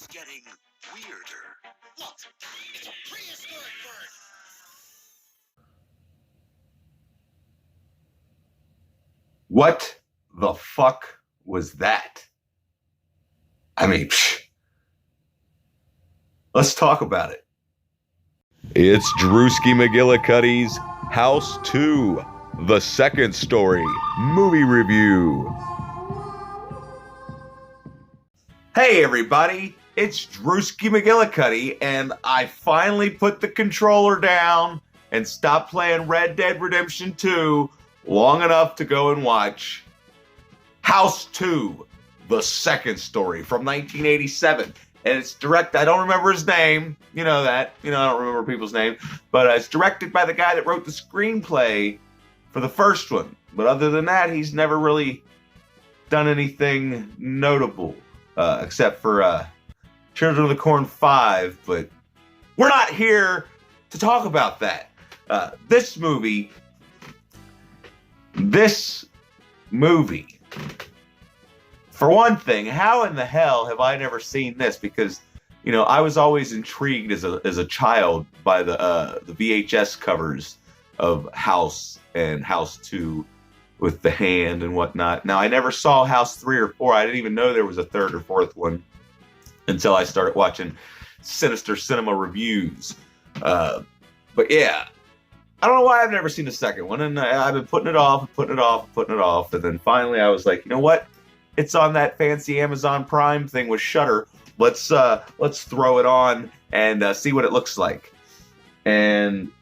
is getting weirder. Look, it's a prehistoric bird. What the fuck was that? I mean, let's talk about it. It's Drewski McGillicuddy's House 2, The Second Story movie review. Hey everybody, it's Drewski McGillicuddy, and I finally put the controller down and stopped playing Red Dead Redemption 2 long enough to go and watch House 2, The Second Story from 1987. And it's I don't remember his name. You know that. I don't remember people's name. But it's directed by the guy that wrote the screenplay for the first one. But other than that, he's never really done anything notable. Except for Children of the Corn 5. But we're not here to talk about that. This movie, for one thing, how in the hell have I never seen this? Because, I was always intrigued as a child by the VHS covers of House and House 2 with the hand and whatnot. Now, I never saw House 3 or 4. I didn't even know there was a third or fourth one until I started watching Sinister Cinema reviews. But yeah, I don't know why I've never seen the second one, and I've been putting it off, and then finally I was like, you know what? It's on that fancy Amazon Prime thing with Shudder. Let's throw it on and see what it looks like. And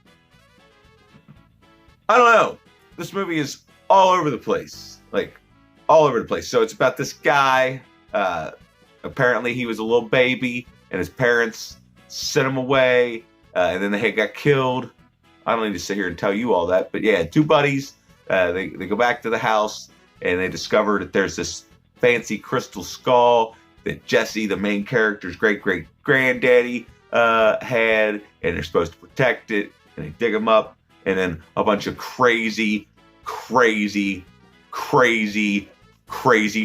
I don't know. This movie is all over the place, So it's about this guy. Apparently, he was a little baby, and his parents sent him away, and then they got killed. I don't need to sit here and tell you all that, but yeah, two buddies. They go back to the house, and they discover that there's this fancy crystal skull that Jesse, the main character's great-great-granddaddy, had, and they're supposed to protect it, and they dig him up, and then a bunch of crazy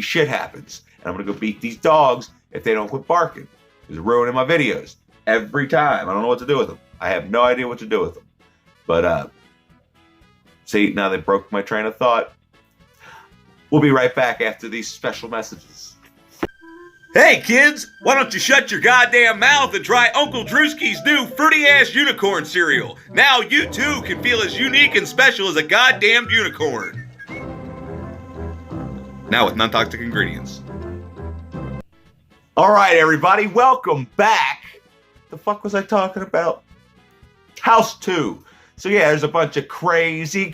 shit happens. And I'm going to go beat these dogs if they don't quit barking. It's ruining my videos every time. I don't know what to do with them. I have no idea what to do with them. But, see, now they broke my train of thought. We'll be right back after these special messages. Hey kids, why don't you shut your goddamn mouth and try Uncle Drewski's new fruity-ass unicorn cereal. Now you too can feel as unique and special as a goddamn unicorn. Now with non-toxic ingredients. Alright everybody, welcome back. The fuck was I talking about? House 2. So yeah, there's a bunch of crazy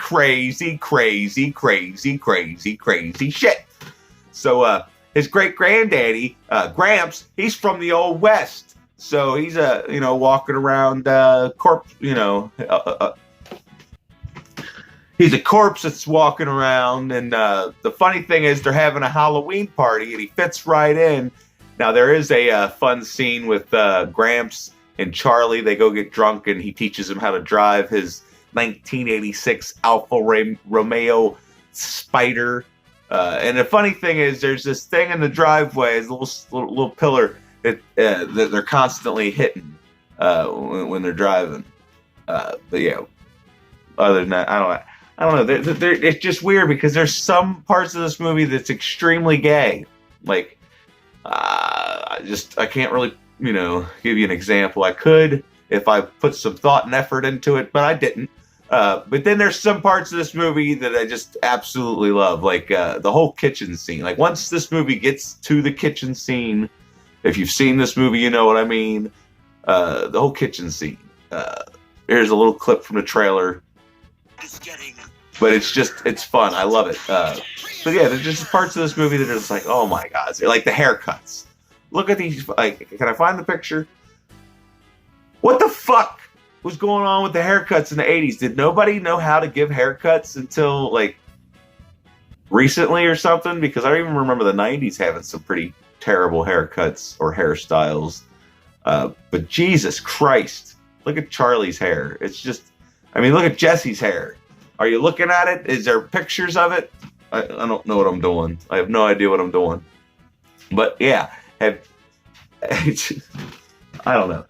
shit. So his great-granddaddy, Gramps, he's from the Old West. So he's walking around corpse, he's a corpse that's walking around, and the funny thing is they're having a Halloween party, and he fits right in. Now there is a fun scene with Gramps and Charlie. They go get drunk, and he teaches them how to drive his 1986 Alfa Romeo Spider. And the funny thing is, there's this thing in the driveway, this little pillar that they're constantly hitting when they're driving. But yeah, other than that, I don't know. It's just weird because there's some parts of this movie that's extremely gay. Like, I can't really, give you an example. I could if I put some thought and effort into it, but I didn't. But then there's some parts of this movie that I just absolutely love, like the whole kitchen scene. Like once this movie gets to the kitchen scene, if you've seen this movie, you know what I mean. The whole kitchen scene. Here's a little clip from the trailer. But it's fun. I love it. So yeah, there's just parts of this movie that are just like, oh my god. They're like the haircuts. Look at these. Like, can I find the picture? What the fuck was going on with the haircuts in the 80s? Did nobody know how to give haircuts until like recently or something? Because I don't even remember the 90s having some pretty terrible haircuts or hairstyles. But Jesus Christ, look at Charlie's hair. It's just, look at Jesse's hair. Are you looking at it? Is there pictures of it? I don't know what I'm doing. I have no idea what I'm doing. But yeah, I don't know.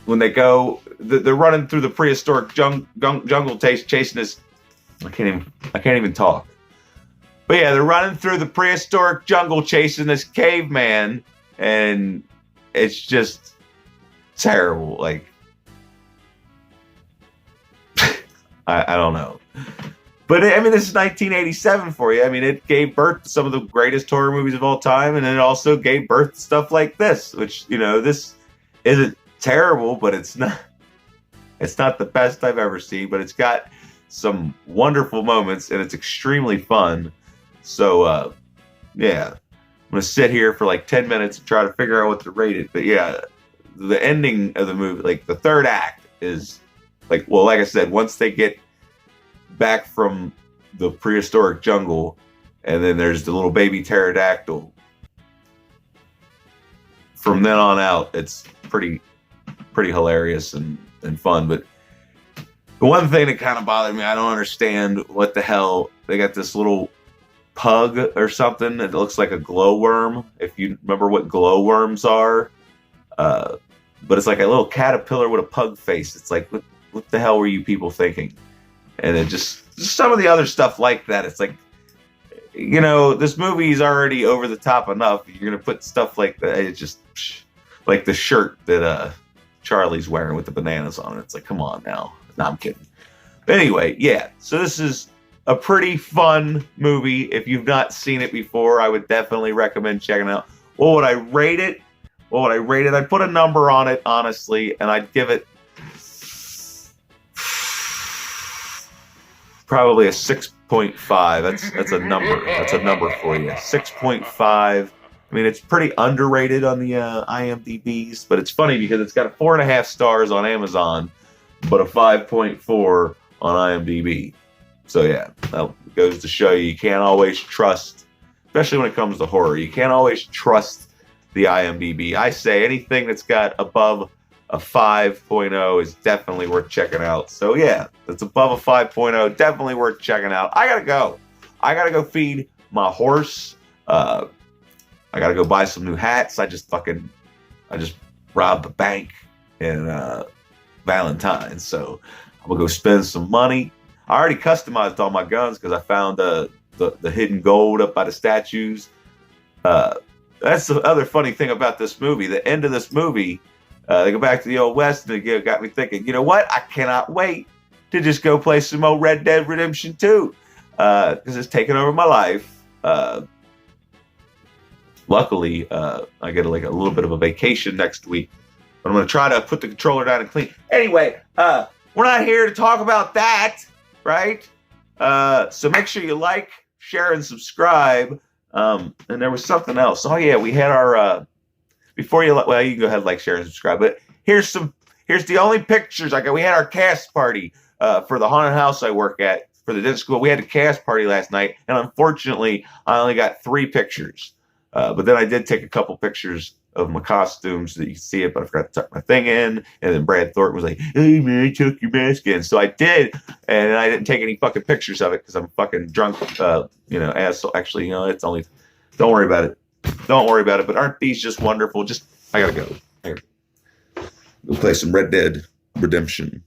When they go, they're running through the prehistoric jungle, chasing this. I can't even talk. But yeah, they're running through the prehistoric jungle, chasing this caveman, and it's just terrible. Like, I don't know. But I mean, this is 1987 for you. I mean, it gave birth to some of the greatest horror movies of all time, and it also gave birth to stuff like this, which, you know, this isn't terrible, but it's not the best I've ever seen, but it's got some wonderful moments, and it's extremely fun. So, yeah, I'm going to sit here for like 10 minutes and try to figure out what to rate it. But yeah, the ending of the movie, like the third act is like, well, like I said, once they get back from the prehistoric jungle, and then there's the little baby pterodactyl. From then on out, it's pretty hilarious and fun. But the one thing that kind of bothered me, I don't understand what the hell they got this little pug or something that looks like a glowworm. If you remember what glowworms are, but it's like a little caterpillar with a pug face. It's like, what the hell were you people thinking? And it just some of the other stuff like that. It's like, you know, this movie is already over the top enough. You're gonna put stuff like that. It's just like the shirt that Charlie's wearing with the bananas on it. It's like, come on now. No, I'm kidding. But anyway, yeah. So this is a pretty fun movie. If you've not seen it before, I would definitely recommend checking it out. What would I rate it? I'd put a number on it, honestly, and I'd give it probably a 6.5. That's a number. That's a number for you. 6.5. I mean, it's pretty underrated on the IMDb's, but it's funny because it's got 4.5 stars on Amazon, but a 5.4 on IMDb. So yeah, that goes to show you can't always trust, especially when it comes to horror. You can't always trust the IMDb. I say anything that's got above a 5.0 is definitely worth checking out. So yeah, that's above a 5.0, definitely worth checking out. I gotta go feed my horse. I gotta go buy some new hats. I just robbed the bank in Valentine's, so I'm gonna go spend some money. I already customized all my guns because I found the hidden gold up by the statues. That's the other funny thing about this movie. The end of this movie, they go back to the Old West, and it got me thinking, you know what? I cannot wait to just go play some more Red Dead Redemption 2 because it's taken over my life. Luckily, I get like a little bit of a vacation next week, but I'm going to try to put the controller down and clean. Anyway, we're not here to talk about that, right? So make sure you like, share, and subscribe. And there was something else. Oh yeah, we had our before you well, you can go ahead, like, share, and subscribe. But here's the only pictures I got. We had our cast party for the haunted house I work at for the dentist school. We had a cast party last night, and unfortunately, I only got 3 pictures. But then I did take a couple pictures of my costumes so that you can see it, but I forgot to tuck my thing in. And then Brad Thornton was like, "Hey man, tuck your mask in." So I did, and I didn't take any fucking pictures of it because I'm fucking drunk, asshole. Actually, it's only. Don't worry about it. Don't worry about it. But aren't these just wonderful? I gotta go. Go play some Red Dead Redemption.